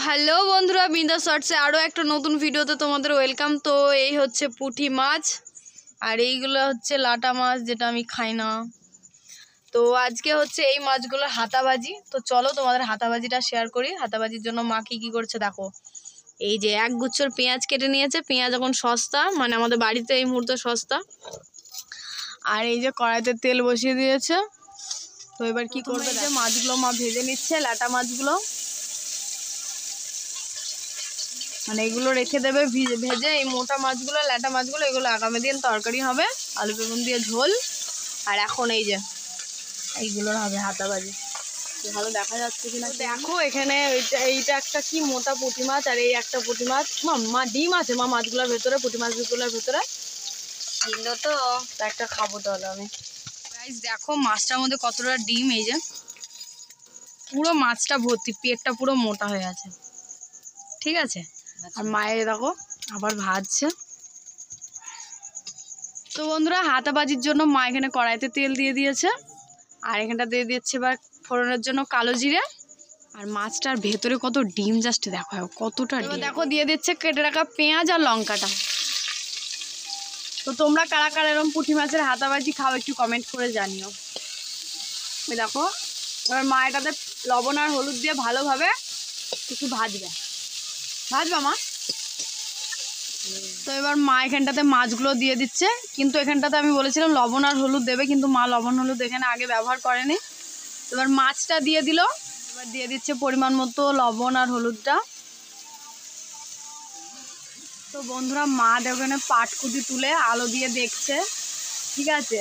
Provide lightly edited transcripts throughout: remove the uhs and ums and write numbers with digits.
Hello বন্ধুরা, বিন্দা শর্টসে আরও একটা নতুন ভিডিওতে তোমাদের ওয়েলকাম। তো এই হচ্ছে পুঁটি মাছ আর এইগুলো হচ্ছে লাটা মাছ, যেটা আমি খাই না। তো আজকে হচ্ছে এই মাছগুলোর হাতাবাজি। তো চলো তোমাদের হাতাবাজিটা শেয়ার করি। হাতাবাজির জন্য মা কী করছে দেখো। এই যে এক গুচ্ছর পেঁয়াজ কেটে নিয়েছে। পেঁয়াজ এখন সস্তা, মানে আমাদের বাড়িতে এই মুহূর্তে সস্তা। আর এই যে কড়াইতে তেল বসিয়ে দিয়েছে। তো এবার কি করবে, যে মাছগুলো মা ভেজে নিচ্ছে, লাটা মাছগুলো। মানে এগুলো রেখে দেবে ভেজে, এই মোটা মাছগুলো, ল্যাটা মাছগুলো, এগুলো আগামী দিন তরকারি হবে, আলু বেগুন দিয়ে ঝোল। আর এখন এই যে এইগুলোর হবে হাতাবাজি। ভালো দেখা যাচ্ছে কিনা দেখো। এখানে এইটা একটা কি মোটা পুঁটি মাছ, আর এই একটা পুঁটি মাছ। মা ডিম আছে মা মাছগুলোর ভেতরে, পুঁটি মাছগুলোর ভেতরে ডিমও তো একটা খাবো তাহলে আমি। দেখো মাছটার মধ্যে কতটা ডিম। এই যে পুরো মাছটা ভর্তি, পেটটা পুরো মোটা হয়ে আছে, ঠিক আছে। আর মায়ের দেখো আবার ভাজছে। তো বন্ধুরা, হাতাবাজির জন্য মা এখানে কড়াইতে তেল দিয়ে দিয়েছে, আর এখানটা দিয়ে দিচ্ছে এবার ফোড়নের জন্য কালো জিরে। আর মাছটার ভেতরে কত ডিম, জাস্ট দেখো কতটা ডিম। দেখো দিয়ে দিচ্ছে কেটে রাখা পেঁয়াজ আর লঙ্কাটা। তো তোমরা কারা কারা এরকম পুঁটি মাছের হাতাবাজি খাও একটু কমেন্ট করে জানিও। দেখো এবার মা এটাতে লবণ আর হলুদ দিয়ে ভালোভাবে একটু ভাজবা মা। তো এবার মা এখানটাতে মাছগুলো দিয়ে দিচ্ছে, কিন্তু এখানটাতে আমি বলেছিলাম লবণ আর হলুদ দেবে, কিন্তু মা লবণ হলুদ এখানে আগে ব্যবহার করেনি। এবার মাছটা দিয়ে দিল। এবার দিয়ে দিচ্ছে পরিমাণ মতো লবণ আর হলুদটা। তো বন্ধুরা, মা ওখানে পাটকুটি তুলে আলো দিয়ে দেখছে, ঠিক আছে।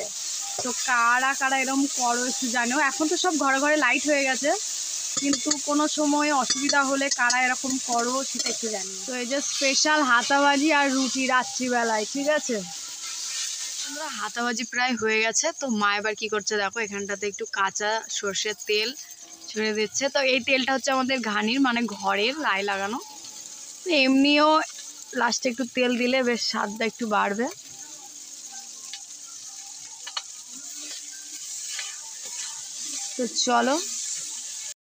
তো কারা কারা এরকম করো একটু জানো। এখন তো সব ঘরে ঘরে লাইট হয়ে গেছে, কিন্তু কোনো সময় অসুবিধা হলে কারা এরকম করো সেটা একটু জানি। তো এই যে স্পেশাল হাতাবাজি আর রুটি রাত্রিবেলায়, ঠিক আছে। আমরা হাতাবাজি প্রায় হয়ে গেছে। তো মা এবার কি করছে দেখো, এখানটাতে একটু কাঁচা সর্ষের তেল ছড়িয়ে দিচ্ছে। তো এই তেলটা হচ্ছে আমাদের ঘানির, মানে ঘরের লাই লাগানো। তো এমনিও লাস্টে একটু তেল দিলে বেশ স্বাদটা একটু বাড়বে। তো চলো